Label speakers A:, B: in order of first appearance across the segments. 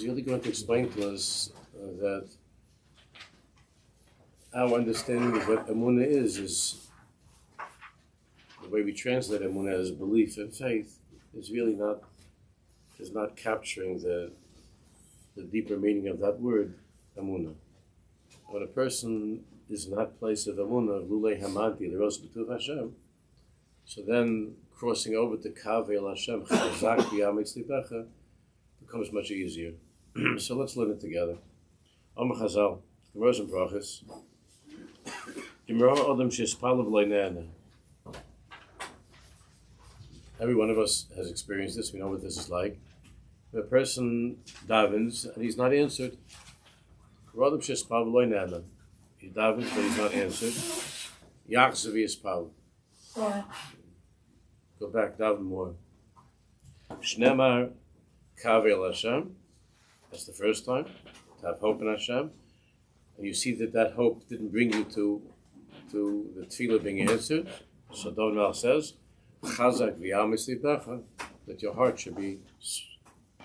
A: he's really going to explain to us that our understanding of what Emunah is the way we translate Emunah as belief and faith is really not capturing the deeper meaning of that word, Emunah. When a person is in that place of Emunah, Lulei Hamanti, the Ros B'tuv Hashem, so then crossing over to Kaveh El Hashem, Chazak V'yamitz Libecha, becomes much easier. So let's learn it together. Amar Chazal, Gemara and Brachos. Every one of us has experienced this. We know what this is like. When a person davens and he's not answered, he davens but he's not answered. Go back, daven more. Shnemar Kavel Hashem. That's the first time to have hope in Hashem, and you see that hope didn't bring you to the tefillah being answered. So David Melech says, "Chazak v'yamis libecha," that your heart should be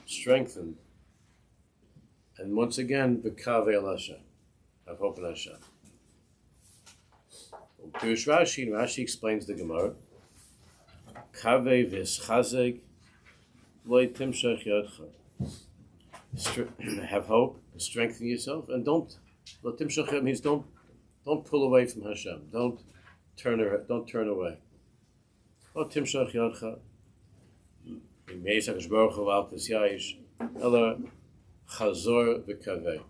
A: strengthened. And once again, v'kavel Hashem, have hope in Hashem. Rashi explains the Gemara. Kaveh v'schazek loy timshach yadcha. Have hope, strengthen yourself, and don't. Lo timshach means don't pull away from Hashem. Don't turn away. Lo timshach yadcha. Meisach Baruch Hu al tisyayish ela chazor v'kaveh.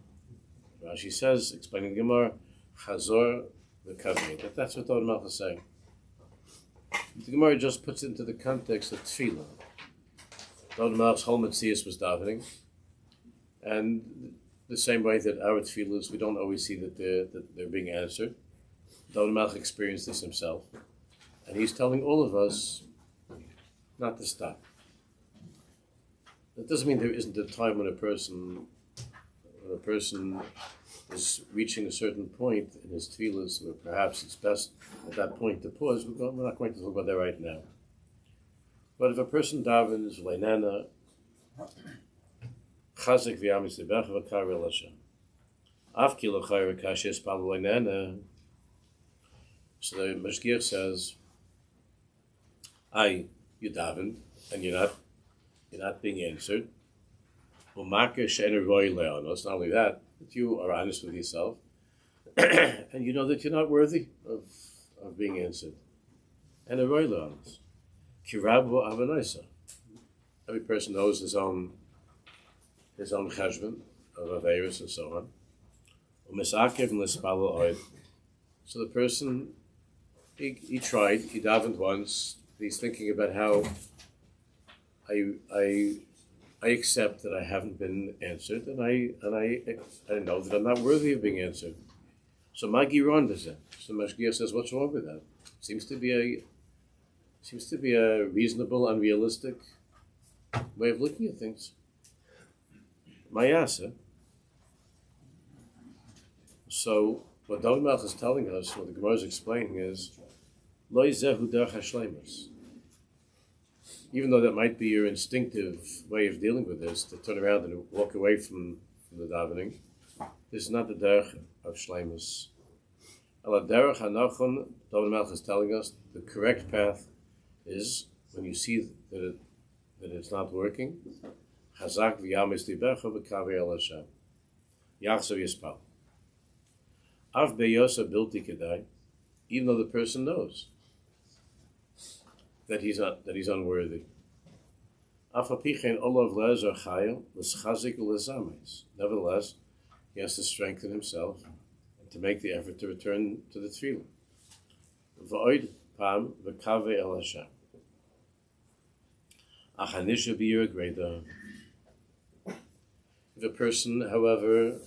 A: Rashi says, explaining the Gemara, chazor v'kaveh. That's what David Melech is saying. The Gemara just puts it into the context of tefillah. David Melech's whole Metzius was davening, and the same way that our tefillahs, we don't always see that they're being answered. David Melech experienced this himself, and he's telling all of us not to stop. That doesn't mean there isn't a time when a person is reaching a certain point in his tefillahs where perhaps it's best at that point to pause. We're not going to talk about that right now. But if a person davens leinana, chazek v'yamis libecha v'karei Hashem, af ki l'chayr kashes pal leinana. So the Mashgiach says, you davened and you're not being answered. It's not only that you are honest with yourself, and you know that you're not worthy of being answered. And a roy le'anos. Kirabu avanaisa. Every person knows his own cheshbon of aveirus and so on. U'misakev l'spalo oid. So the person he tried. He davened once. He's thinking about how I accept that I haven't been answered, and I know that I'm not worthy of being answered. So Magi Ron does that. So Mashgiach says, what's wrong with that? Seems to be a reasonable, unrealistic way of looking at things. Mayasa. So what David Melech is telling us, what the Gemara is explaining is, Lo zehu derech hashleimus. Even though that might be your instinctive way of dealing with this, to turn around and walk away from the davening, this is not the derech of shleimus. Ela derech hanachon, David Melech is telling us, the correct path is when you see that it's not working. Chazak v'yamis libecha v'kaveh el Hashem. Yachzav yispal. Av beyosa bilti kedai, even though the person knows that he's unworthy. Nevertheless, he has to strengthen himself and to make the effort to return to the tefillah. V'oid pam v'kaveh el Hashem. Achanisha b'yira greda. If a person, however,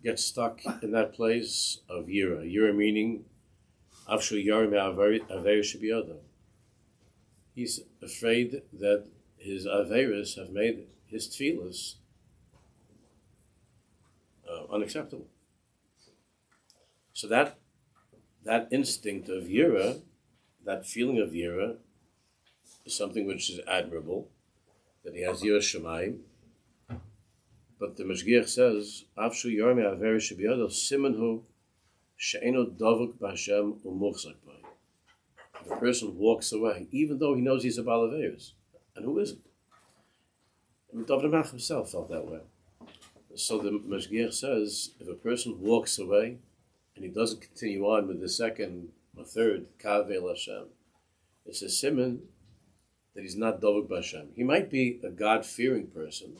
A: gets stuck in that place of yira meaning avshu yarim aveir shebiyado. He's afraid that his aveiros have made his tefillas unacceptable. So that instinct of yira, that feeling of yira, is something which is admirable, that he has yira shamayim. But the Mashgiach says, Afshu Yormi Averi Shibiyado Simanhu She'eno Davuk B'Hashem U'Muchzak B'Hay. If a person walks away, even though he knows he's a Baal Averis, and who isn't? I mean, David HaMelech himself felt that way. So the Mashgiach says, if a person walks away, and he doesn't continue on with the second or third Kavel Hashem, it's a siman that he's not Davuk B'Hashem. He might be a God-fearing person,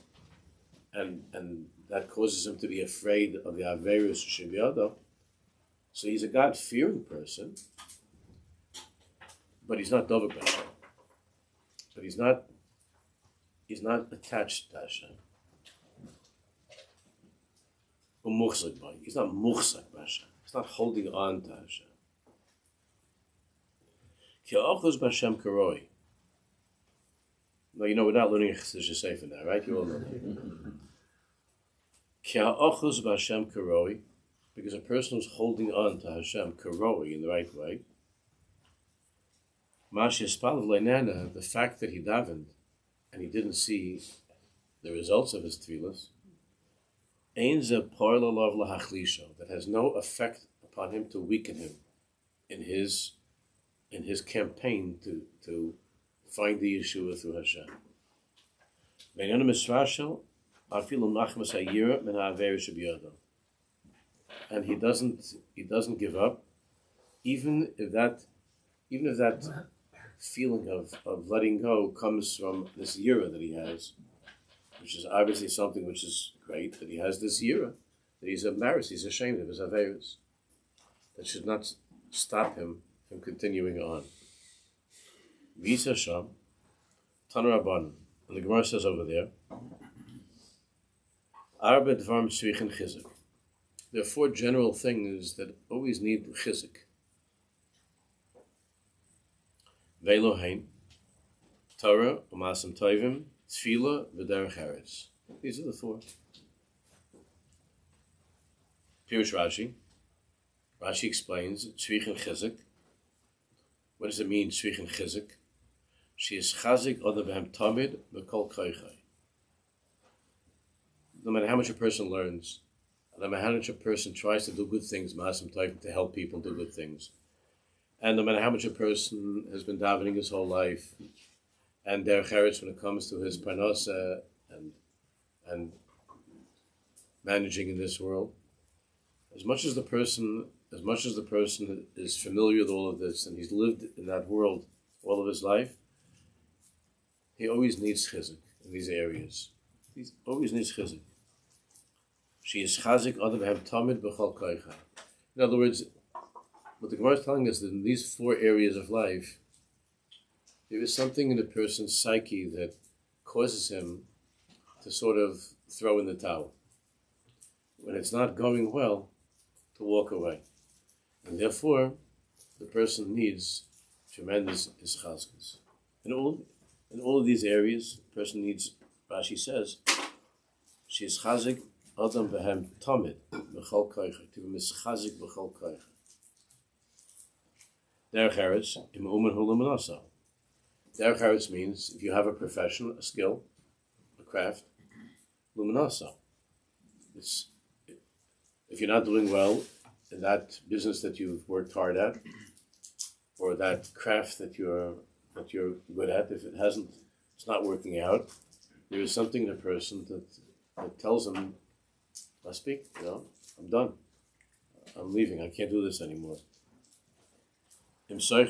A: and that causes him to be afraid of the Averis Shiviyado. So he's a God-fearing person, but he's not Davuk B'Hashem. But he's not attached to Hashem. He's not muchzak b'Hashem. He's not holding on to Hashem. Ki ochuz b'Hashem karoi. No, you know, we're not learning a Chassidus Sefer now, right? You all know that. Ki ochuz b'Hashem karoi, because a person who's holding on to Hashem karoi in the right way. The fact that he davened and he didn't see the results of his tefillas, that has no effect upon him to weaken him in his campaign to find the Yeshua through Hashem. And he doesn't give up, even if that feeling of letting go comes from this yira that he has, which is obviously something which is great, that he has this yira, that he's embarrassed, he's ashamed of his averis. That should not stop him from continuing on. Visa Sham, Tanaraban, and the Gemara says over there, Arba Dvarm Tzrichin Chizuk. There are four general things that always need chizuk. Velohain, Torah, Umasam Tovim, Tefillah, V'derech Eretz. These are the four. Pirush Rashi. Rashi explains Tzrichin Chizuk. What does it mean, Tzrichin Chizuk? She is chazik other behem tamid v'kol koichai. No matter how much a person learns, no matter how much a person tries to do good things, Ma'asim Tovim, to help people do good things, and no matter how much a person has been davening his whole life, and derech eretz when it comes to his parnasa and managing in this world, as much as the person is familiar with all of this and he's lived in that world all of his life, he always needs chizuk in these areas. He always needs chizuk. She is chazik other than tamid b'chol koicha. In other words, what the Gemara is telling us that in these four areas of life, there is something in the person's psyche that causes him to sort of throw in the towel. When it's not going well, to walk away. And therefore, the person needs tremendous ischazkus. In all of these areas, the person needs, Rashi says, she is chazik adam behem tamid b'chol koicha, to be mischazik b'chol koicha. Derech eretz im umen hu l'manasa. Derech eretz means if you have a profession, a skill, a craft, l'manasa. It's if you're not doing well in that business that you've worked hard at, or that craft that you're good at, if it's not working out, there is something in a person that tells him, I speak, I'm done. I'm leaving, I can't do this anymore. So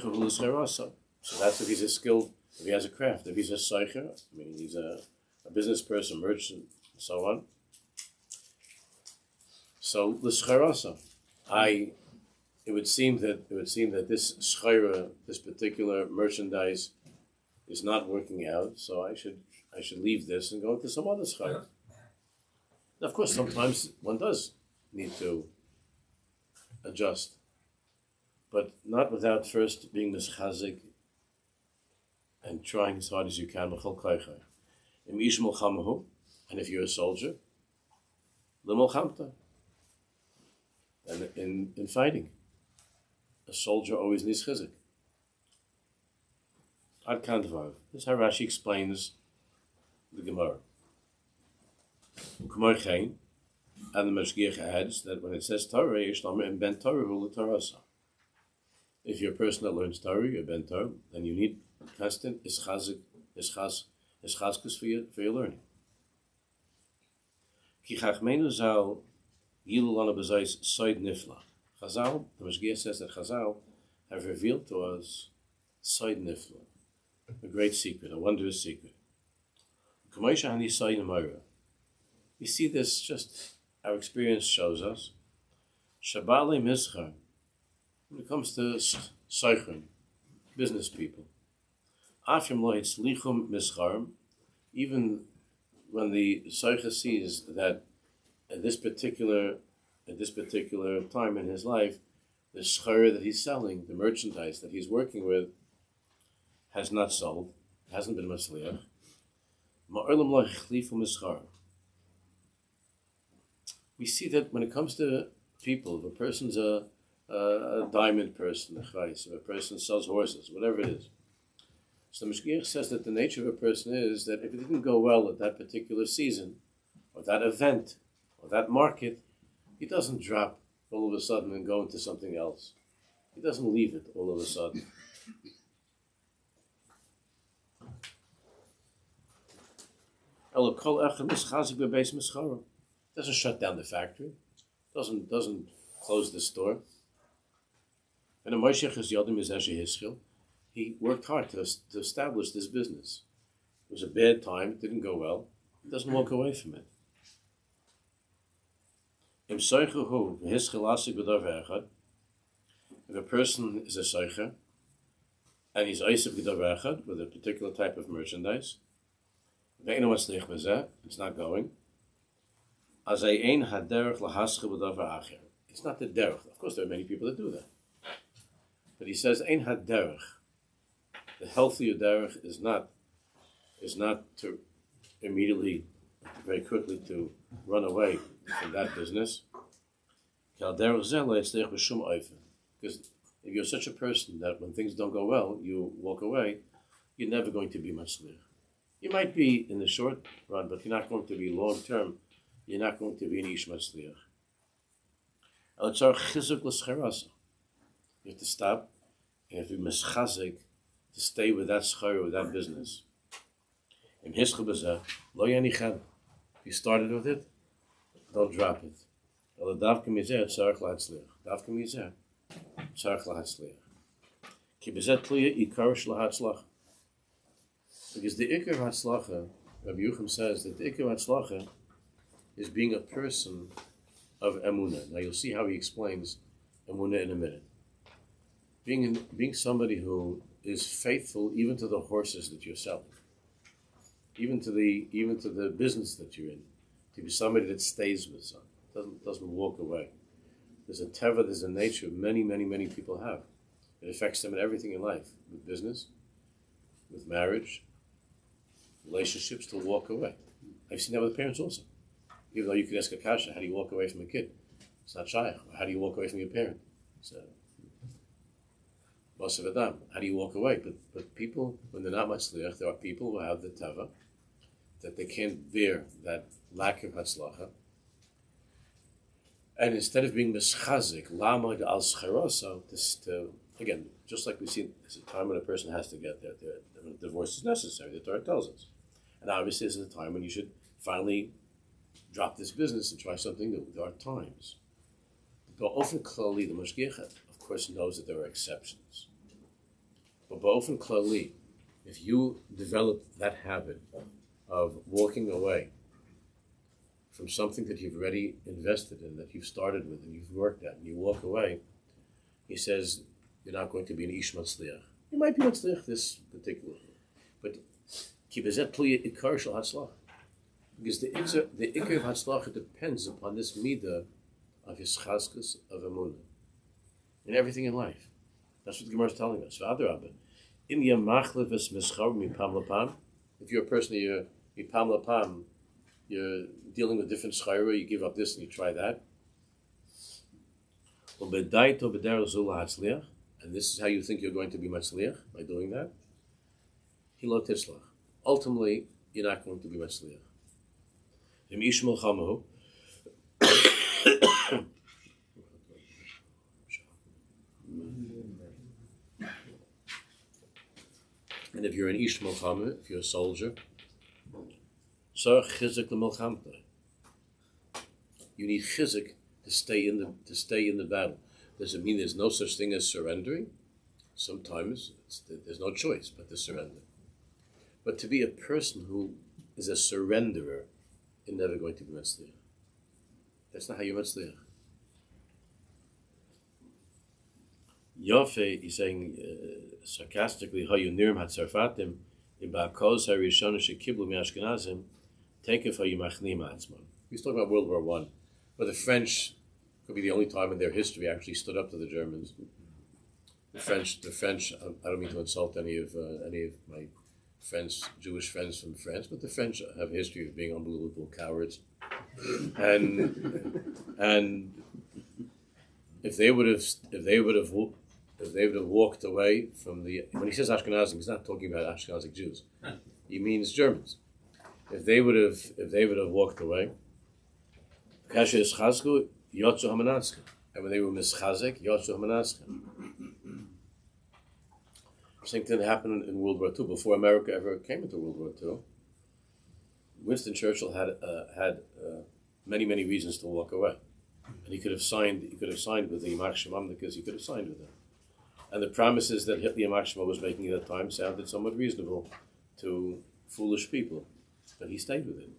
A: that's if he's a skilled, if he has a craft, if he's a seicher, he's a business person, merchant, and so on. So l'scharasa, it would seem that this schara, this particular merchandise, is not working out. So I should leave this and go to some other schara. Now, of course, sometimes one does need to adjust, but not without first being mischazik and trying as hard as you can. And if you're a soldier, and in fighting, a soldier always needs chizik. Ad kan dvar. This is how Rashi explains the Gemara. And the Mashgiach adds that when it says Torah, Yishlama and Ben Torah Hu L'Torasa. If you're a person that learns Torah, you're Ben Torah, then you need constant ischazkus for your learning. Ki Chachmeinu Zal Yilu Lana B'Zayis Soid Nifla. Chazal, the Mashgiach says that Chazal have revealed to us Soid Nifla, a great secret, a wondrous secret. You see this, just our experience shows us. Shabali Mischar, when it comes to Seichrim, business people, Afim Loitz Lichum Mischarm, even when the Seicher sees that at this particular time in his life, the schar that he's selling, the merchandise that he's working with, has not sold, hasn't been masliach. We see that when it comes to people, if a person's a diamond person, if a person sells horses, whatever it is. So the Mashgiach says that the nature of a person is that if it didn't go well at that particular season, or that event, or that market, he doesn't drop all of a sudden and go into something else. He doesn't leave it all of a sudden. Doesn't shut down the factory, doesn't close the store. And a Moshiach is Yodim is Hischil. He worked hard to establish this business. It was a bad time, it didn't go well. He doesn't walk away from it. If a person is a Seicher, and he's Eisef Gedav Echad with a particular type of merchandise, it's not going. It's not the derech. Of course, there are many people that do that. But he says, Ein haderech. The healthier derech is not to immediately, very quickly, to run away from that business. Because if you're such a person that when things don't go well, you walk away, you're never going to be matzliach. You might be in the short run, but you're not going to be long term. You're not going to be an ish matzliach. You have to stop and you have to be meschazik to stay with that schar, with that business. If you started with it, don't drop it. Because the Ikar Hatzlacha, Rabbi Yucham says that the Ikar Hatzlacha is being a person of Emunah. Now you'll see how he explains Emunah in a minute. Being somebody who is faithful even to the horses that you're selling, even to the business that you're in, to be somebody that stays with some, doesn't walk away. There's a teva, there's a nature many people have. It affects them in everything in life, with business, with marriage, relationships, to walk away. I've seen that with parents also. Even though you could ask a kasha, how do you walk away from a kid? It's not shaykh. How do you walk away from your parent? It's loss of adam. How do you walk away? But people, when they're not matzliach, there are people who have the tava that they can't bear that lack of hatzlacha. And instead of being mischazik, lama al scherosa, again, just like we see, there's a time when a person has to get there. Divorce is necessary, the Torah tells us. And obviously this is a time when you should finally drop this business and try something new. There are times. Ba'ofen klali, the Mashgiach, of course, knows that there are exceptions. But ba'ofen klali, if you develop that habit of walking away from something that you've already invested in, that you've started with and you've worked at, and you walk away, he says, you're not going to be an ish matzliach. You might be matzliach this particular, but kibazet pliya ikar shel hatzlach, because the ikar of hatzlach depends upon this midah of his chazkus of emunah in everything in life. That's what the Gemara is telling us. Im yamachleves mischar mipam lapam. If you're a person you're mipam lapam, you're dealing with different schayra, you give up this and you try that. And this is how you think you're going to be matzliach, by doing that. Hilo titzlach. Ultimately, you're not going to be matzliach. Im ish milchama. And if you're an ish milchama, if you're a soldier, so chizik l'milchamta. You need chizik to stay in the battle. Does it mean there's no such thing as surrendering? Sometimes there's no choice but to surrender. But to be a person who is a surrenderer is never going to be Metzliach. That's not how you're Metzliach. Yosef, he's saying sarcastically, how you nirm hatzarfatim, ibakos harishon shekiblu mi'ashkenazim, take it for you machnim atzman. He's talking about World War I, where the French could be the only time in their history actually stood up to the Germans. The French. I don't mean to insult any of my friends, Jewish friends from France, but the French have a history of being unbelievable cowards, and if they would have walked away from the, when he says Ashkenazim, he's not talking about Ashkenazic Jews. He means Germans. If they would have walked away, Kashes Chazku Yotzu Hamanatska, and when they were mischazek Yotzu Hamanatska. Same thing happened in World War II. Before America ever came into World War II, Winston Churchill had many reasons to walk away, and he could have signed with the Yamach Shemam because he could have signed with them. And the promises that the Yamach Shemam was making at that time sounded somewhat reasonable to foolish people, but he stayed with it.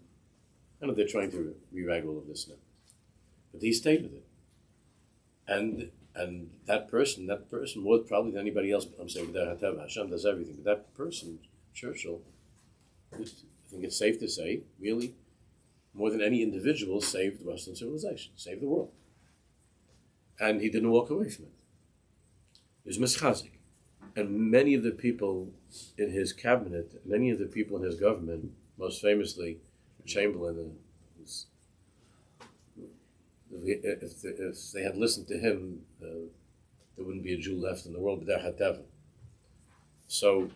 A: I know they're trying to rewrite all of this now, but he stayed with it, and that person more probably than anybody else. I'm saying Hashem does everything, but that person, Churchill, I think it's safe to say, really, more than any individual, saved Western civilization, saved the world, and he didn't walk away from it. He was mischazik, and many of the people in his cabinet, many of the people in his government, most famously Chamberlain, if they had listened to him, there wouldn't be a Jew left in the world. So,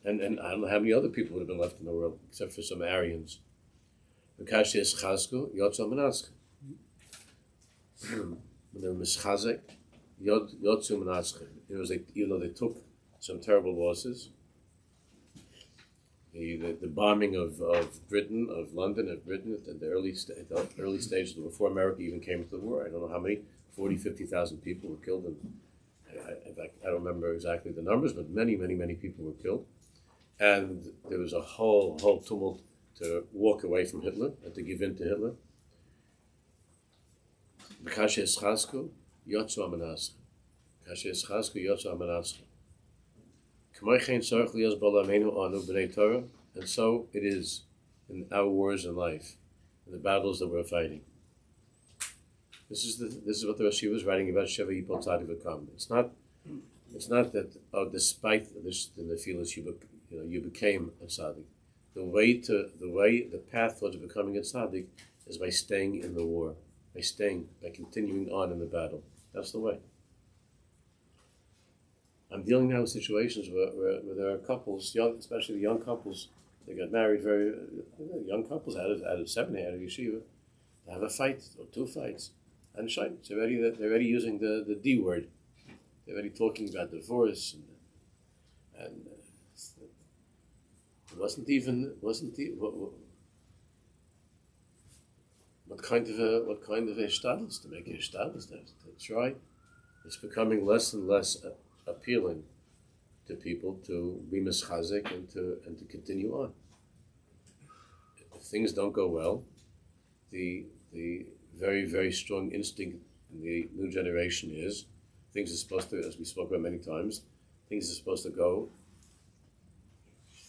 A: and I don't know how many other people would have been left in the world, except for some Aryans. When they were mischazek, yotzu menasche. It was like, even though they took some terrible losses, the bombing of Britain, of London, at Britain at the early stages before America even came into the war. I don't know how many, 40, 50,000 people were killed. And I don't remember exactly the numbers, but many people were killed. And there was a whole tumult to walk away from Hitler and to give in to Hitler. And so it is in our wars in life, in the battles that we're fighting. This is what the Rosh Yeshiva is writing about. Sheva Yipol Tzadik V'Kam. It's not that despite this the nefilas you became a tzaddik. The path towards becoming a tzaddik is by staying in the war, by continuing on in the battle. That's the way. I'm dealing now with situations where there are couples, especially the young couples, they got married young couples out of seminary, out of yeshiva, they have a fight or two fights, and they're already using the D word. They're already talking about divorce, and it wasn't what kind of a status to make a status to try. It's becoming less and less appealing to people to be mischazik and to continue on. If things don't go well, the very strong instinct in the new generation is things are supposed to, as we spoke about many times, things are supposed to go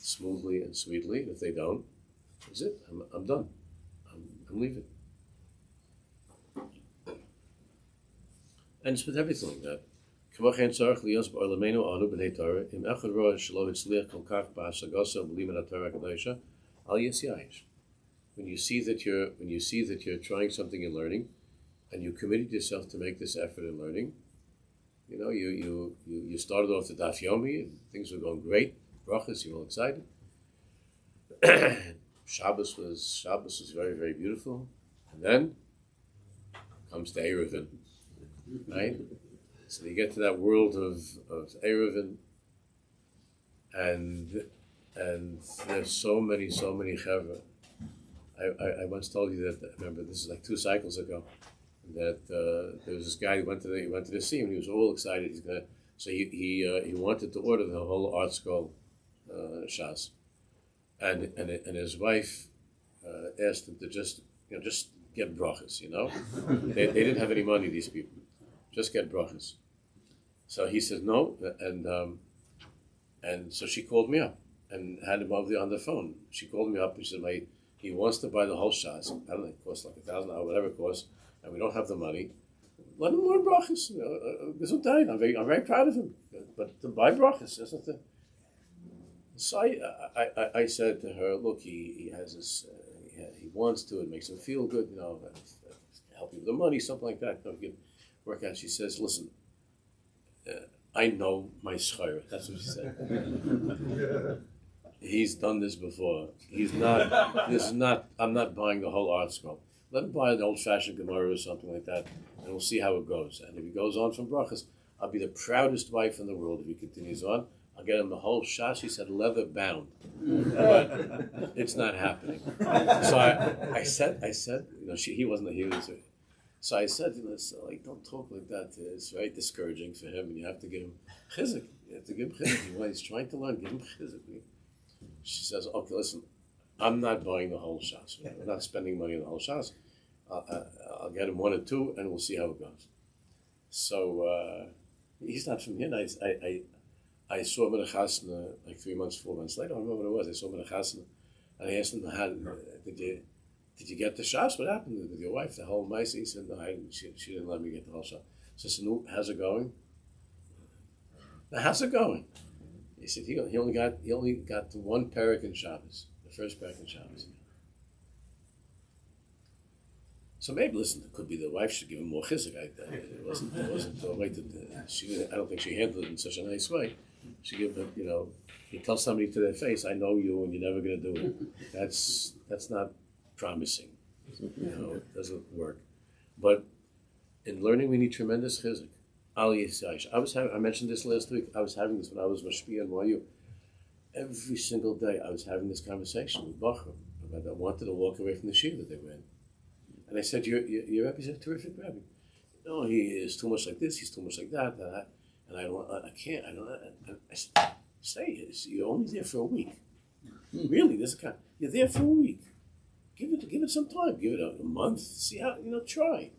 A: smoothly and sweetly. If they don't, that's it. I'm done. I'm leaving. And it's with everything like that. When you see that you're trying something in learning, and you committed yourself to make this effort in learning, you started off the Daf Yomi, and things were going great, brachas, you're all excited. Shabbos was very, very beautiful. And then comes the Eruvin, right? So you get to that world of Eruvin, and there's so many chevra. I once told you that, remember, this is like 2 cycles ago, that there was this guy who went to the sea, and he was all excited. He wanted to order the whole art scroll shas, and his wife asked him to just get brachas. They didn't have any money, these people, just get brachas. So he said no, and so she called me up and had him on the phone. She called me up and she said, he wants to buy the whole shas. I don't know, it costs like $1,000, whatever it costs, and we don't have the money. Let him learn brachas. Gesundheit. I'm very proud of him. But to buy brachas, isn't it? So I said to her, look, he has this. He wants to. It makes him feel good. Help you with the money, something like that. Work out. She says, listen, I know my schar. That's what she said. He's done this before. He's not. This is not. I'm not buying the whole art scroll. Let him buy an old-fashioned Gemara or something like that, and we'll see how it goes. And if he goes on from brachas, I'll be the proudest wife in the world if he continues on. I'll get him the whole shas. She said leather bound, but it's not happening. So I said, he wasn't here. So I said, don't talk like that. It's very discouraging for him, and you have to give him chizuk. You have to give him chizuk. He's trying to learn. Give him chizuk. She says, okay, listen, I'm not buying the whole shas. We're not spending money on the whole shas. I'll get him 1 or 2, and we'll see how it goes. So he's not from here. I saw him in a chasna like 3 months, 4 months later. I don't remember what it was. I saw him in a chasna, and I asked him, did you get the shas? What happened with your wife? The whole mice? He said, no, she didn't let me get the whole shas. So I said, no, how's it going? Now, how's it going? He said he only got to 1 parak in Shabbos, the first parak in Shabbos. So maybe, listen, it could be the wife should give him more chizuk. It wasn't the way I don't think she handled it in such a nice way. She gave him, you tell somebody to their face, I know you and you're never going to do it. That's not promising. It doesn't work. But in learning, we need tremendous chizuk. I mentioned this last week. I was having this when I was mashpia in YU. Every single day, I was having this conversation with Bachram about I wanted to walk away from the shir that they were in. And I said, your Rebbe's a terrific Rebbe. No, he is too much like this, he's too much like that, and I can't. I said, say it. You're only there for a week. Really, you're there for a week. Give it some time. Give it a month. See how, try.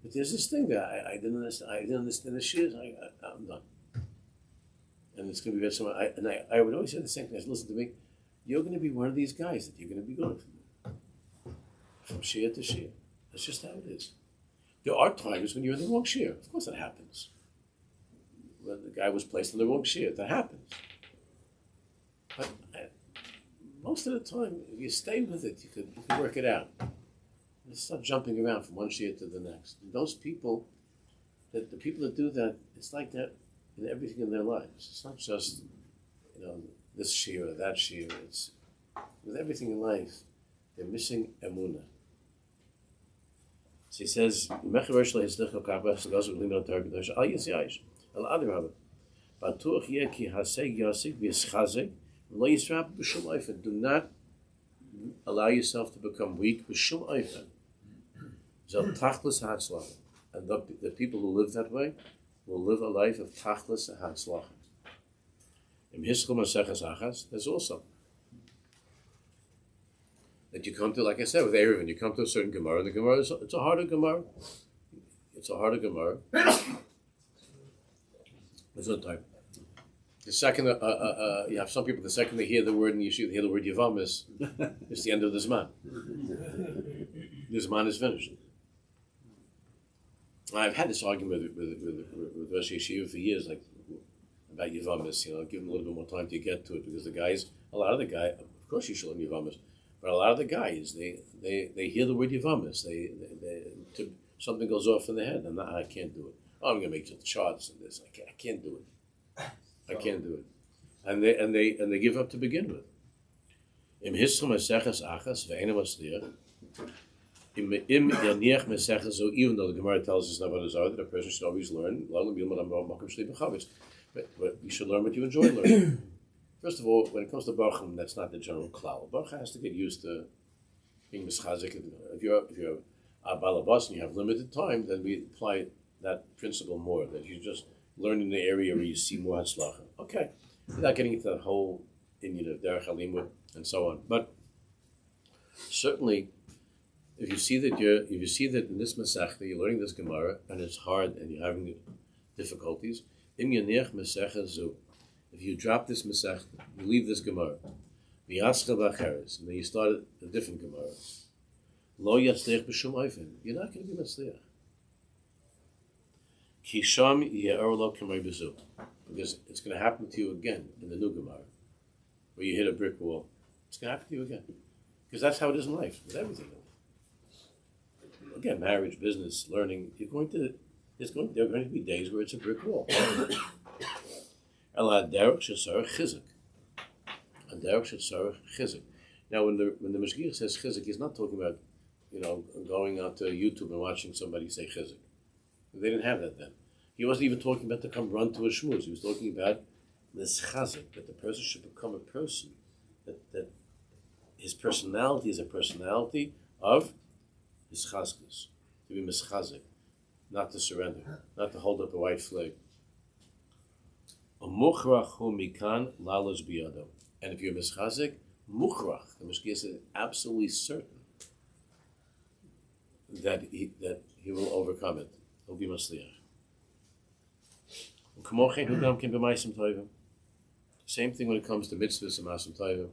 A: But there's this thing that I didn't understand. I didn't understand the shiz. I'm done. And it's going to be very similar. I would always say the same thing. I said, listen to me. You're going to be one of these guys that you're going to be going from shir to shir. That's just how it is. There are times when you're in the wrong shir. Of course that happens. When the guy was placed in the wrong shir, that happens. But most of the time, if you stay with it, you can work it out. Stop jumping around from one shir to the next. And those people, the people that do that, it's like that in everything in their lives. It's not just, this shir or that shir. It's with everything in life. They're missing emunah. So he says, do not allow yourself to become weak. And the people who live that way will live a life of tachlis and hatzlacha. There's also that you come to, like I said, with Eruvin, you come to a certain Gemara, and the Gemara it's a harder Gemara. It's a harder Gemara. There's no time. The second, you have some people, the second they hear the word in Yeshiva, they hear the word Yavamis, it's the end of the Zman. The Zman is finished. I've had this argument with Rosh Yeshiva for years, like about Yavamis, give them a little bit more time to get to it, because a lot of the guys, of course you should learn Yavamis, but a lot of the guys, they hear the word Yavamis, something goes off in their head, and I can't do it. Oh, I'm going to make the charts and this. I can't do it. I can't do it. And they give up to begin with. Im Hisra Maseches Achas ve'ena masliach. Im Yaniach Maseches, so even though the Gemara tells us not what is that a person should always learn. But you should learn what you enjoy learning. First of all, when it comes to Baruch, that's not the general klal. Baruch has to get used to being mischazik. If you're a balabas and you have limited time, then we apply that principle more. That you just learn in the area where you see more hatzlacha. Okay, without getting into that whole inyan of derech halimud and so on. But certainly, if you see that in this masechta you're learning this Gemara and it's hard and you're having difficulties, im yaniach masechah zu. If you drop this masechta, you leave this Gemara, v'yaschel b'acheres, and then you start a different Gemara. Lo yatzliach b'shum oifen. You're not going to be matzliach. Ki sham ye'or lo k'may b'zu, because it's going to happen to you again in the new Gemara, where you hit a brick wall. It's going to happen to you again, because that's how it is in life with everything. Again, marriage, business, learning. There are going to be days where it's a brick wall. Now, when the Mashgiach says chizik, he's not talking about, going out to YouTube and watching somebody say chizik. They didn't have that then. He wasn't even talking about to come run to a shmuz. He was talking about this chazik, that the person should become a person, that his personality is a personality of his chazkas, to be mischazik, not to surrender, not to hold up a white flag. And if you're mischazik, muchrach, the Mashgiach is absolutely certain that he will overcome it. He'll be masliach. Same thing when it comes to mitzvahs and masim tovim.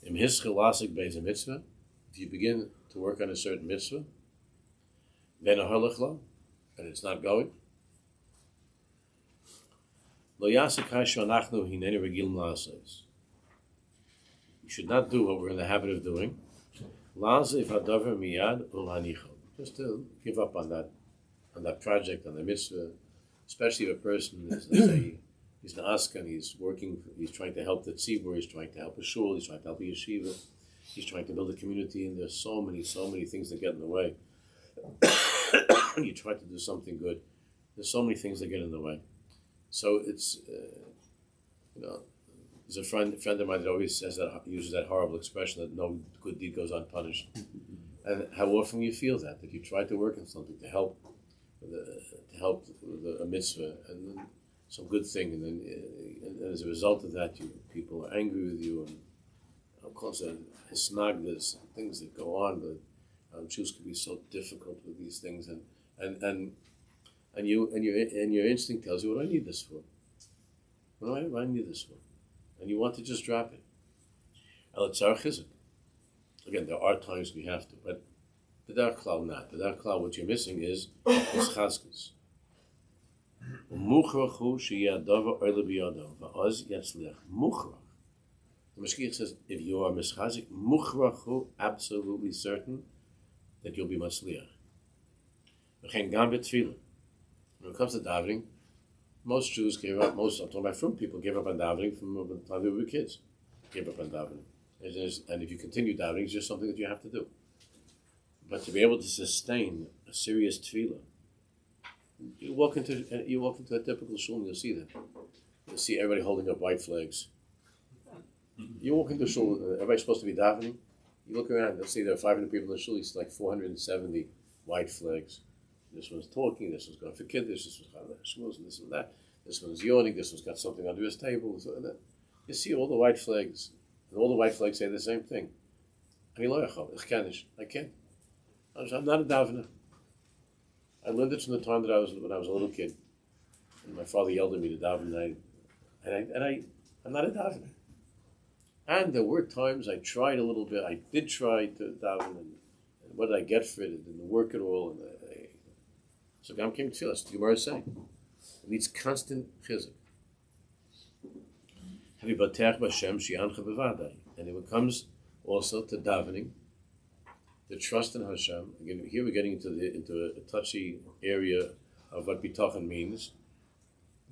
A: Im hischel lasik beis a mitzvah, if you begin to work on a certain mitzvah, ben ahalachla, and it's not going, lo yasik hashu anachnu hineni regilim la'asos. You should not do what we're in the habit of doing. La'asif hadavar miyad ul'hanicho. Just to give up on that project, on the mitzvah, especially if a person is, let's say, he's an askan, he's trying to help the tzibur, he's trying to help a shul, he's trying to help a yeshiva, he's trying to build a community, and there's so many things that get in the way. When you try to do something good, there's so many things that get in the way. So it's, there's a friend of mine that always uses that horrible expression that no good deed goes unpunished. And how often you feel that you try to work on something to help a mitzvah and then some good thing, and then and as a result of that, people are angry with you, and of course, hisnagdas, things that go on. But Jews can be so difficult with these things, and your instinct tells you, what do I need this for? What do I need this for? And you want to just drop it. Again, there are times we have to, but the dark cloud not. The dark cloud, what you're missing is chazkas. The Mashgiach says, if you are mischazik, muchrachu, absolutely certain that you'll be masliach. When it comes to davening, most Jews gave up, I'm talking about from people, gave up on davening from the time they were kids. Gave up on davening. And if you continue davening, it's just something that you have to do. But to be able to sustain a serious tefillah, you walk into a typical shul and you'll see that. You'll see everybody holding up white flags. You walk into a shul, everybody's supposed to be davening. You look around, let's see there are 500 people in the shul, it's like 470 white flags. This one's talking, this one's going for kiddush, this one's this and that. This one's yawning, this one's got something under his table. So that. You see all the white flags, and all the white flags say the same thing. I can't. I'm not a davener. I learned it from the time when I was a little kid, and my father yelled at me to daven, and I'm not a davener. And there were times I tried a little bit. I did try to daven, and what did I get for it? It didn't work at all. And so Gam came to feel us. The Gemara is saying it needs constant chizuk. And when it comes also to davening, the trust in Hashem. Again, here we're getting into a touchy area of what bitachon means,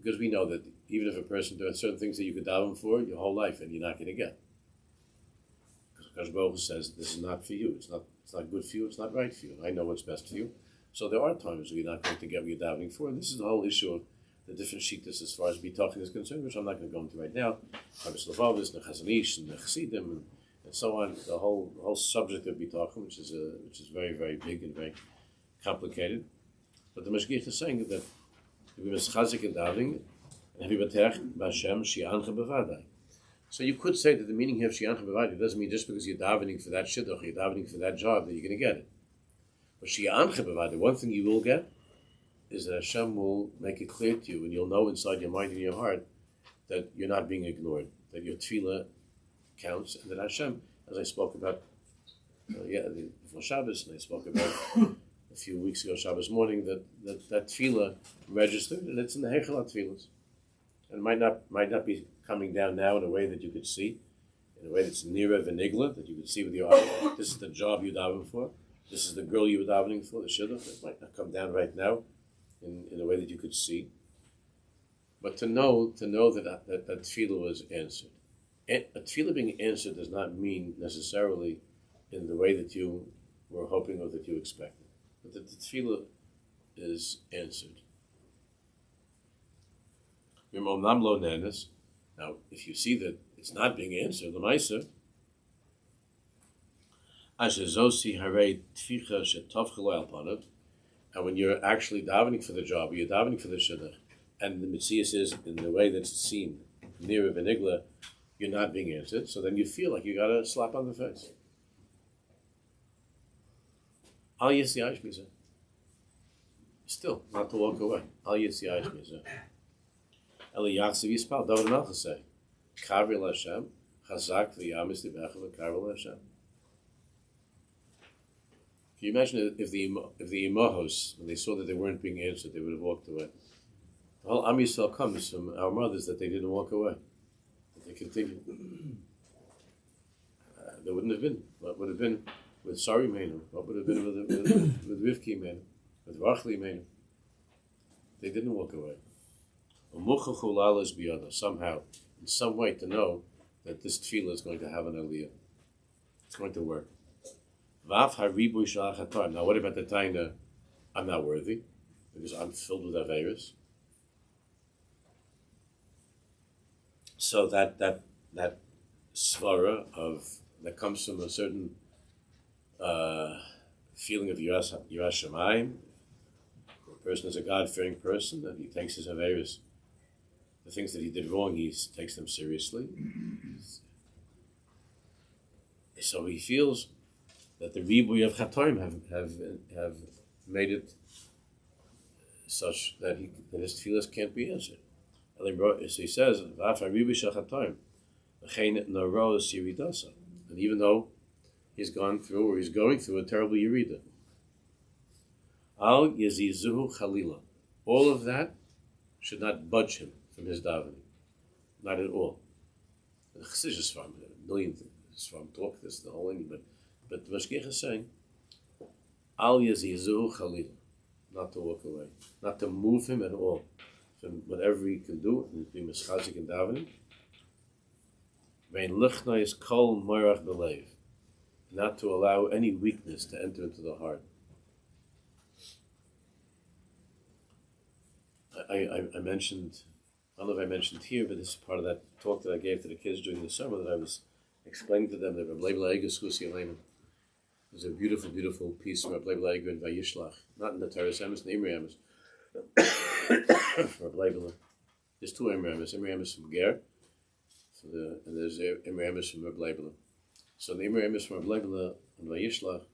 A: because we know that even if a person does certain things that you could daven for your whole life, and you're not going to get, Hakadosh Baruch Hu says, this is not for you. It's not good for you. It's not right for you. I know what's best for you. So there are times where you're not going to get what you're davening for. And this is the whole issue of the different shittas as far as bitachon is concerned, which I'm not going to go into right now. Rabbi Slavovis, the Chazon Ish, and the Chassidim, and so on. The whole subject of bitachon, which is very, very big and very complicated. But the Mashgiach is saying that we must chazik in davening and have b'tech b'Hashem shi'ancha b'vadai. So you could say that the meaning here of shi'ancha b'vadai doesn't mean just because you're davening for that shidduch, you're davening for that job that you're going to get it. But shi'ancha b'vadai, one thing you will get is that Hashem will make it clear to you, and you'll know inside your mind and your heart that you're not being ignored, that your tefillah counts, and that Hashem, as I spoke about before Shabbos, and I spoke about a few weeks ago, Shabbos morning, that tefillah registered, and it's in the Heichal HaTefillas. And it might not be coming down now in a way that you could see, in a way that's nearer v'nigla, that you could see with your eyes. This is the job you're davening for. This is the girl you were davening for, the shidduch. It might not come down right now in a way that you could see. But to know that tefillah was answered. A tefillah being answered does not mean necessarily in the way that you were hoping or that you expected. But that the tefillah is answered. Now, if you see that it's not being answered, l'maisa, and when you're actually davening for the job, or you're davening for the shidduch, and the Metzias is in the way that's seen, near Benigla, you're not being answered, so then you feel like you got a slap on the face. Al Yisiyash Mizah. Still, not to walk away. Al Yisiyash Mizah. Eli Yachsev Yispal, David Melcha say, Kavri L'Hashem, Chazak V'yamis Tibecha V'Kavri L'Hashem. Can you imagine if the Imahos, when they saw that they weren't being answered, they would have walked away? The whole Am Yisrael comes from our mothers that they didn't walk away, that they continued. There wouldn't have been. What would have been with Sari Menu? What would have been with Rivki Menu? With Rachli Menu? They didn't walk away. Somehow, in some way, to know that this tefillah is going to have an aliyah. It's going to work. Now, what about the time I'm not worthy because I'm filled with Averis? So that svara that comes from a certain feeling of Yiras Shamayim. A person is a God-fearing person, and he takes his Averis. The things that he did wrong, he takes them seriously. So he feels that the ribuy of Chatoim have made it such that his tefillas can't be answered. So he says, and even though he's gone through or he's going through a terrible Yerida, Al Yazizuhu Chalila, all of that should not budge him from his davening, not at all. The Chassidish Sfarim, a million Sfarim talk this, the whole thing, but the Mashgiach is saying, Al Yazizuhu Chalila, not to walk away, not to move him at all from whatever he can do, and be mischazik in davening. Vein lichna is kol moirach belev, not to allow any weakness to enter into the heart. I mentioned, I don't know if I mentioned here, but this is part of that talk that I gave to the kids during the summer that I was explaining to them that Rabbi Leibel Eiger Schusi Aleinu. There's a beautiful, beautiful piece from Rabbi Leibel Eiger in Vayishlach, not in the Teres Emes, in the Imri Emes. Rabbi Leibel, there's two Imri Emes from Ger, and there's Imri Emes from Rabbi Leibel. So the Imri Emes from Rabbi Leibel in Vayishlach,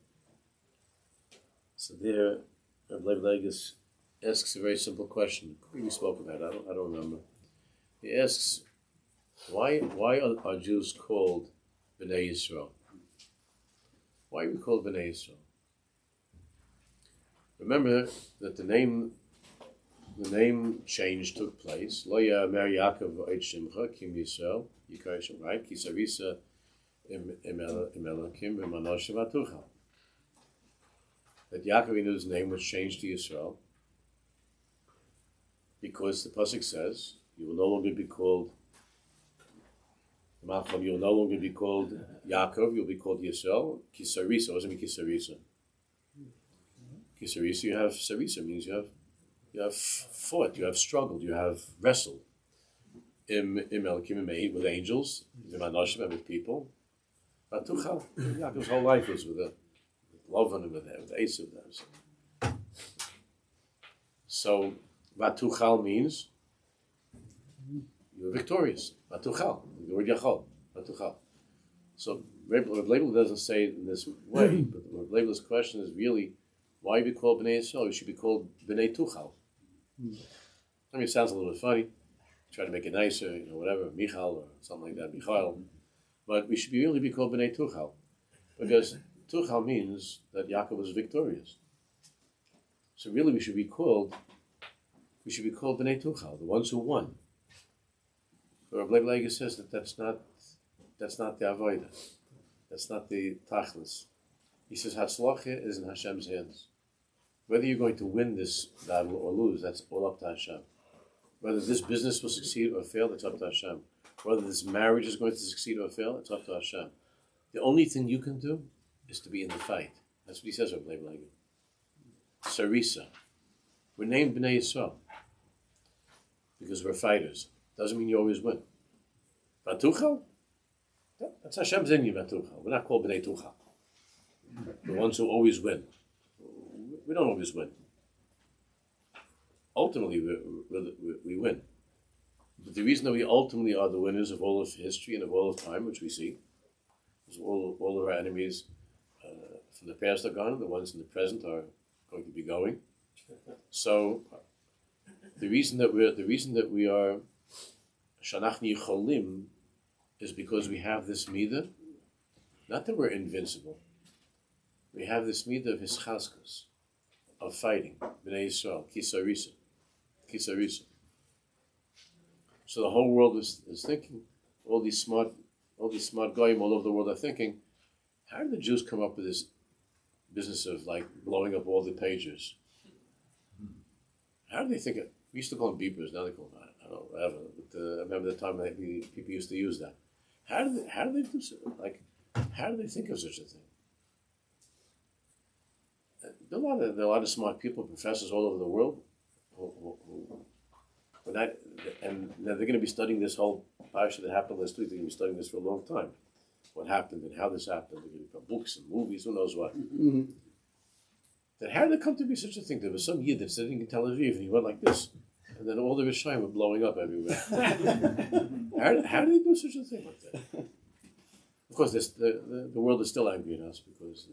A: so there, Rabbi Leibel Eiger asks a very simple question. We spoke about it. I don't remember. He asks, why are Jews called Bnei Yisrael? Why are we called Bnei Yisrael? Remember that the name change took place. Lo Yamer Yaakov V'Oid Shimcha Kim Yisrael Yikar Shem, right? Ki Sarisa Im Elokim V'Manosh V'Atucha. That Yaakov Avinu's name was changed to Yisrael, because the pasuk says you will no longer be called You'll no longer be called Yaakov, you'll be called Yisrael. Kisarisa, what does it mean Kisarisa? Kisarisa, you have Sarisa, means you have fought, you have struggled, you have wrestled. With angels, with people. Vatuchal, Yaakov's whole life was with the Lavan and with Esav. So Vatuchal means you're victorious. Vatuchal, the word Yachal. Vatuchal. So Reb Leibel doesn't say it in this way, but Reb Leibel's question is really, why be called Bnei Yisrael? You should be called Bnei Tuchal. I mean, it sounds a little bit funny. Try to make it nicer, whatever, Michal or something like that, Michael. But we should really be called Bnei Tuchal, because Tuchal means that Yaakov was victorious. So really, we should be called Bnei Tuchal, the ones who won. But Rabbi Leibel says that that's not the avodah, that's not the tachlis. He says Hatzlacha is in Hashem's hands. Whether you're going to win this battle or lose, that's all up to Hashem. Whether this business will succeed or fail, it's up to Hashem. Whether this marriage is going to succeed or fail, it's up to Hashem. The only thing you can do is to be in the fight. That's what he says, Rabbi Leibel. Sarisa. We're named Bnei Yisrael because we're fighters. Doesn't mean you always win. Vatuchal? That's Hashem's in you, Vatuchal. We're not called Bnei Tuchal. The ones who always win. We don't always win. Ultimately, we win. But the reason that we ultimately are the winners of all of history and of all of time, which we see, is all of our enemies from the past are gone, and the ones in the present are going to be going. So, the reason that we are Shanachni Cholim is because we have this midah. Not that we're invincible. We have this midah of hischazkus, of fighting, Bnei Yisrael, Kisarisa. So the whole world is thinking, all these smart goyim all over the world are thinking, how did the Jews come up with this business of like blowing up all the pagers? How do they think it? We used to call them beepers, now they call them, I don't know, whatever. But I remember the time that people used to use that. How do they do so? Like, how do they think of such a thing? There are a lot of smart people, professors all over the world, and they're going to be studying this whole parasha that happened last week. They're going to be studying this for a long time. What happened and how this happened. They're going to be books and movies, who knows what. Mm-hmm. Then how did there come to be such a thing? There was some Yid that's sitting in Tel Aviv and he went like this, and then all the Rishayim were blowing up everywhere. How did they do such a thing like that? Of course, the world is still angry at us because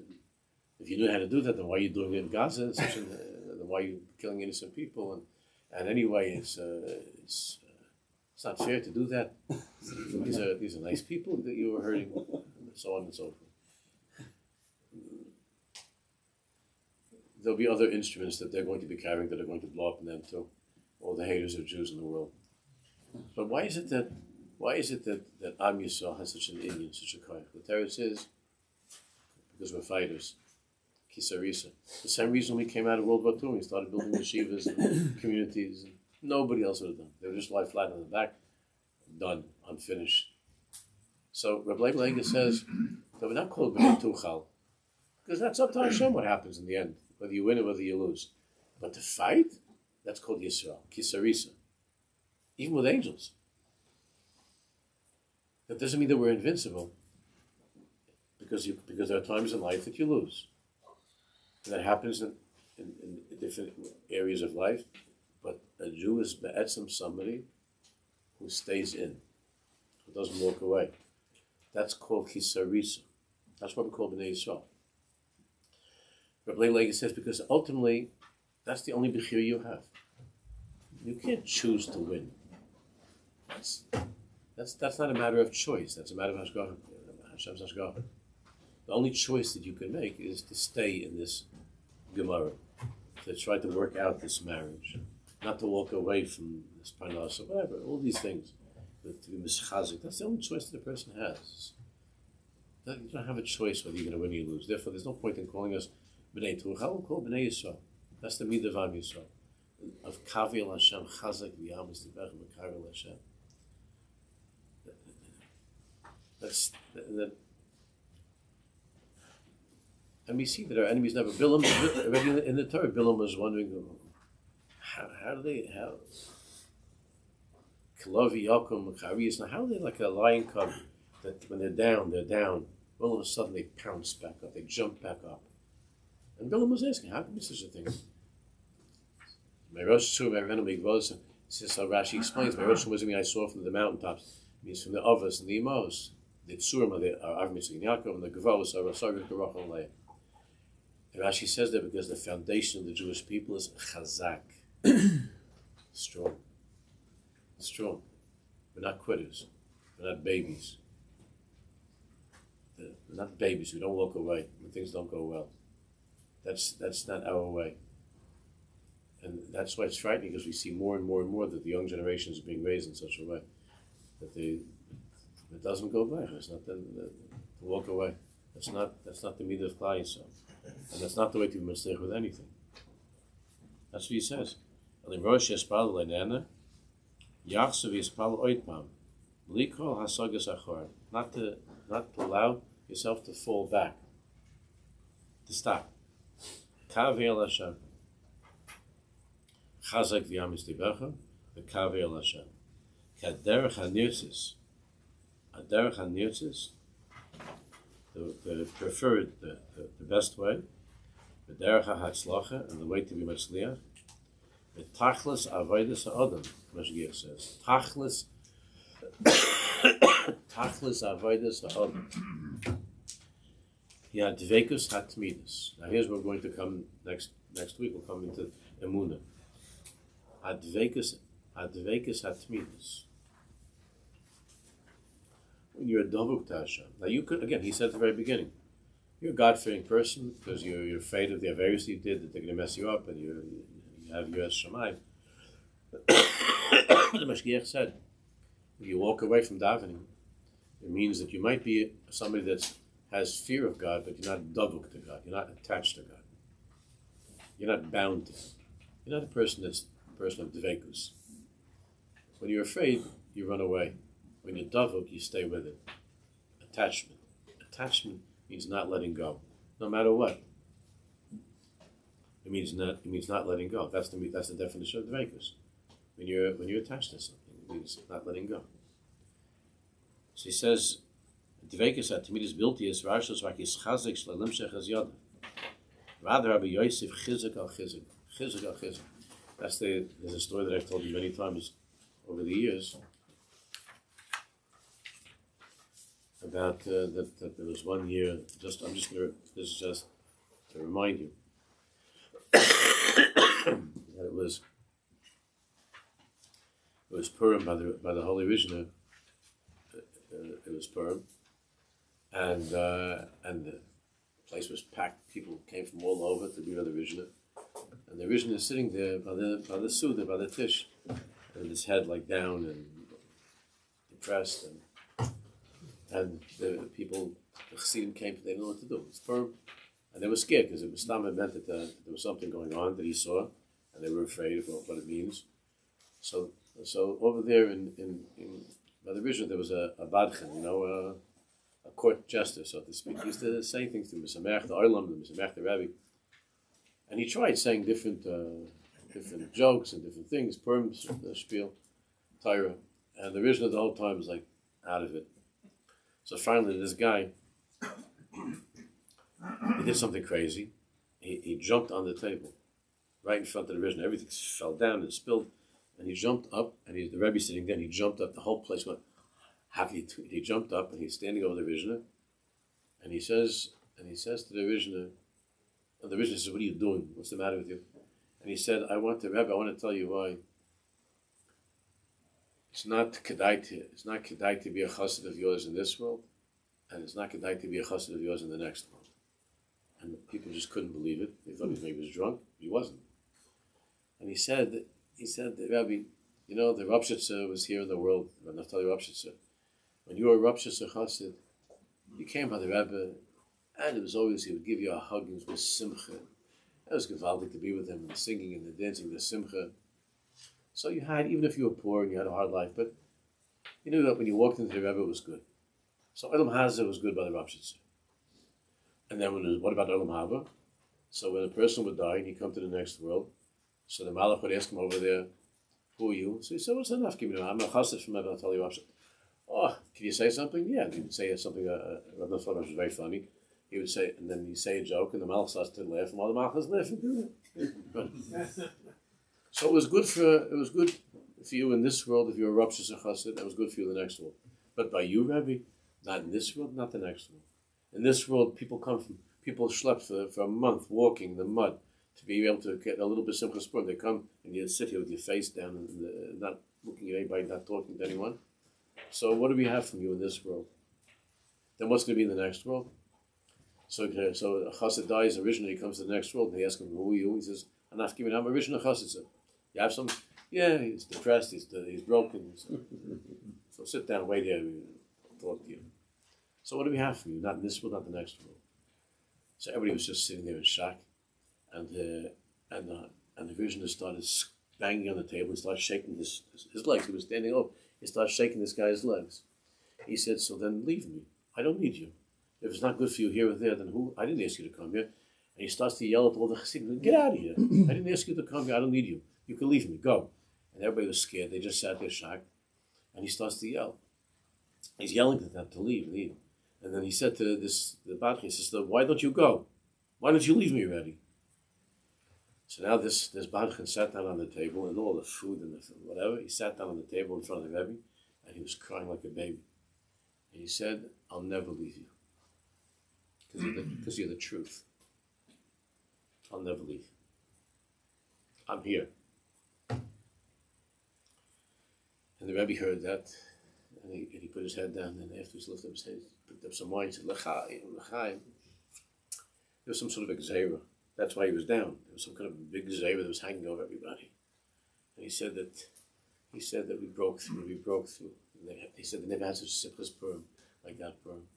A: if you knew how to do that, then why are you doing it in Gaza? Then why are you killing innocent people? And anyway, it's not fair to do that. These are nice people that you were hurting, and so on and so forth. There'll be other instruments that they're going to be carrying that are going to blow up in them too. All the haters of Jews in the world. But why is it that Am Yisrael has such an inyan, such a koyach? The Torah says because we're fighters. Kisarisa. The same reason we came out of World War II, we started building yeshivas and communities. And nobody else would have done. They would just lie flat on the back, done, unfinished. So Rabbi Leibel says that we're not called Bnei Tuchal, because that's up to Hashem what happens in the end, whether you win or whether you lose. But to fight, that's called Yisrael, Kisarisa. Even with angels. That doesn't mean that we're invincible, because there are times in life that you lose. And that happens in different areas of life. But a Jew is be'etzem, somebody who stays in, who doesn't walk away. That's called Kisarisa. That's what we call Bnei Yisrael. Rabbi Leibel says because ultimately, that's the only bechira you have. You can't choose to win. That's not a matter of choice. That's a matter of Hashgacha, Hashem's Hashgacha. The only choice that you can make is to stay in this Gemara, to try to work out this marriage, not to walk away from this parnasa, whatever, all these things, to be mischazik. That's the only choice that a person has. You don't have a choice whether you're going to win or you lose. Therefore, there's no point in calling us B'nai Tuchal. We'll call B'nai Yisrael. That's the midah of Am Yisrael. Of Kavi el Hashem, Chazak v'Yam Estibach v'Kavi el Hashem. that, and we see that our enemies never. Bilam, already in the Torah, Bilam was wondering, how do they, Kilavi, Yakum, Charis, now how are they like a lion cub that when they're down, all of a sudden they pounce back up, they jump back up. And Bilam was asking, how can be such a thing? My Rosh Hashanah, says how Rashi explains, my Rosh Hashanah I saw from the mountaintops, means from the Avos and the Imos, the Tsurim of the Avmis and Yaakov and the Gavos are Rasagir Garach and Leah. And Rashi says that because the foundation of the Jewish people is chazak, strong. Strong. We're not quitters. We're not babies. We're not babies. We don't walk away when things don't go well. That's not our way. And that's why it's frightening, because we see more and more and more that the young generations are being raised in such a way that it doesn't go back. It's not to walk away. That's not the midah of Klal Yisrael. And that's not the way to be mistake with anything. That's what he says. Not to allow yourself to fall back, to stop. Kavel Hashem. Chazak v'yamis tibecha, v'kavel Hashem. Kaderech hanirtzis. Aderech hanirtzis, the preferred, the best way. V'derech hatzlacha, and the way to be matzliach. V'tachlis avodas ha'adam, Mashgiach says. Tachlis avodas ha'adam. Dvekus hatmidus. Now here's where we're going to come next week. We'll come into Emunah. Advekus hatmidus. When you're a dovuk to Hashem. Now you could, again, he said at the very beginning, you're a God-fearing person because you're afraid of the Averis you did, that they're going to mess you up, and you have your Shammai. The Mashgiach said, if you walk away from davening, it means that you might be somebody that has fear of God, but you're not dovuk to God. You're not attached to God. You're not bound to Him. You're not a person that's a person of dvekus. When you're afraid, you run away. When you're dovuk, you stay with it. Attachment. Attachment means not letting go, no matter what. It means not letting go. That's the definition of dvekus. When you're attached to something, it means not letting go. So he says, dvekus atmidus biltius rashos vakis chazik shlelim shechaz yad. Rather, Rabbi Yosef chizuk al chizuk. Chizuk al chizuk. There's a story that I've told you many times over the years about that there was one year. This is just to remind you that it was Purim by the Holy Rishna. It was Purim, and the place was packed. People came from all over to be with the Rishna. And the Rishon is sitting there by the Suda, by the Tish, and his head like down and depressed, and the people, the Chassidim came, they didn't know what to do. It was firm, and they were scared because it was Stam meant that there was something going on that he saw, and they were afraid of what it means. So over there in by the Rishon there was a badchen, a court jester, so to speak. He used to say things to Misamech the Olam, Misamech the Rebbe. And he tried saying different jokes and different things, Purim's spiel, Tyra, and the Rishna the whole time was like out of it. So finally, this guy, he did something crazy. He jumped on the table, right in front of the Rishna. Everything fell down and spilled, and he jumped up. And the Rebbe sitting there. And he jumped up. The whole place went. He jumped up and he's standing over the Rishna, and he says to the Rishna. And the Rishna says, "What are you doing? What's the matter with you?" And he said, Rebbe, I want to tell you why. It's not kedai to be a chassid of yours in this world, and it's not kedai to be a chassid of yours in the next world. And people just couldn't believe it. They thought he was drunk. He wasn't. And he said, Rabbi, the Rav Shitzer was here in the world, Naftali Rav Shitzer. When you were a Rav Shitzer chassid, you came by the Rebbe, and it was always, he would give you a hug, and it was simcha. It was gewaldig to be with him, and the singing and the dancing, the simcha. So you had, even if you were poor and you had a hard life, but you knew that when you walked into the Rebbe, it was good. So Olam Hazeh was good by the Rav Shitzer. And then what about Olam Haba? So when a person would die and he'd come to the next world, so the Malach would ask him over there, who are you? So he said, what's enough? Give me I'm a chassid from Evan Atali Rav Shitzer. Oh, can you say something? Yeah, he would say something, Rav Nathan was very funny. He would say, and then he'd say a joke, and the Malach starts to laugh, and while the Malach is laughing, too. So it was good for you in this world if you're a Rav Shitzer chassid. It was good for you in the next world. But by you, Rebbe, not in this world, not the next world. In this world, people schlep for a month walking in the mud to be able to get a little bit simple sport. They come and you sit here with your face down and not looking at anybody, not talking to anyone. So what do we have from you in this world? Then what's going to be in the next world? So a chassid dies originally, he comes to the next world, and they ask him, who are you? He says, I'm original chassid. You have some? Yeah, he's depressed, he's broken. So sit down, wait here, we'll talk to you. So what do we have for you? Not in this world, not the next world. So everybody was just sitting there in shock, and the visionist started banging on the table. He started shaking his legs. He was standing up. He started shaking this guy's legs. He said, "So then leave me. I don't need you. If it's not good for you here or there, then who? I didn't ask you to come here." And he starts to yell at all the chassidim, "Get out of here! I didn't ask you to come here. I don't need you. You can leave me. Go." And everybody was scared. They just sat there shocked. And he starts to yell. He's yelling at them to leave. And then he said to the Badri, he says, "Why don't you go? Why don't you leave me already?" So now this Badri sat down on the table and all the food and whatever. He sat down on the table in front of the Rebbe and he was crying like a baby. And he said, "I'll never leave you because you're the truth. I'll never leave you. I'm here." And the Rebbe heard that, and he put his head down, and after he lifted up his head, picked up some wine, he said, "L'chaim, l'chaim." There was some sort of exera. That's why he was down. There was some kind of big exera that was hanging over everybody. And he said that we broke through. He said they never had such a simplest Purim like that Purim.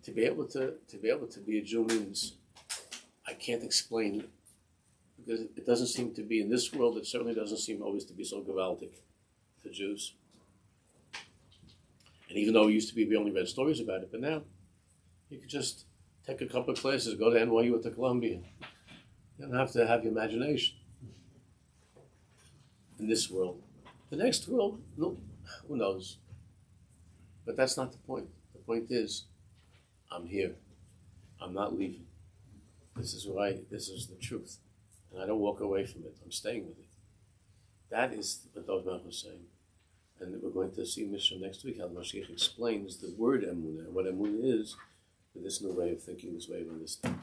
A: To be able to be a Jew means, I can't explain, because it doesn't seem to be in this world. It certainly doesn't seem always to be so gewaltic for Jews. And even though it used to be, we only read stories about it, but now you could just take a couple of classes, go to NYU or to Columbia. You don't have to have your imagination. In this world. The next world, no, who knows? But that's not the point. The point is, I'm here. I'm not leaving. This is the truth. And I don't walk away from it. I'm staying with it. That is what Dov Melch was saying. And we're going to see Mishnah next week, how the Mashiach explains the word emunah, and what emunah is, with this new way of thinking, this way of understanding.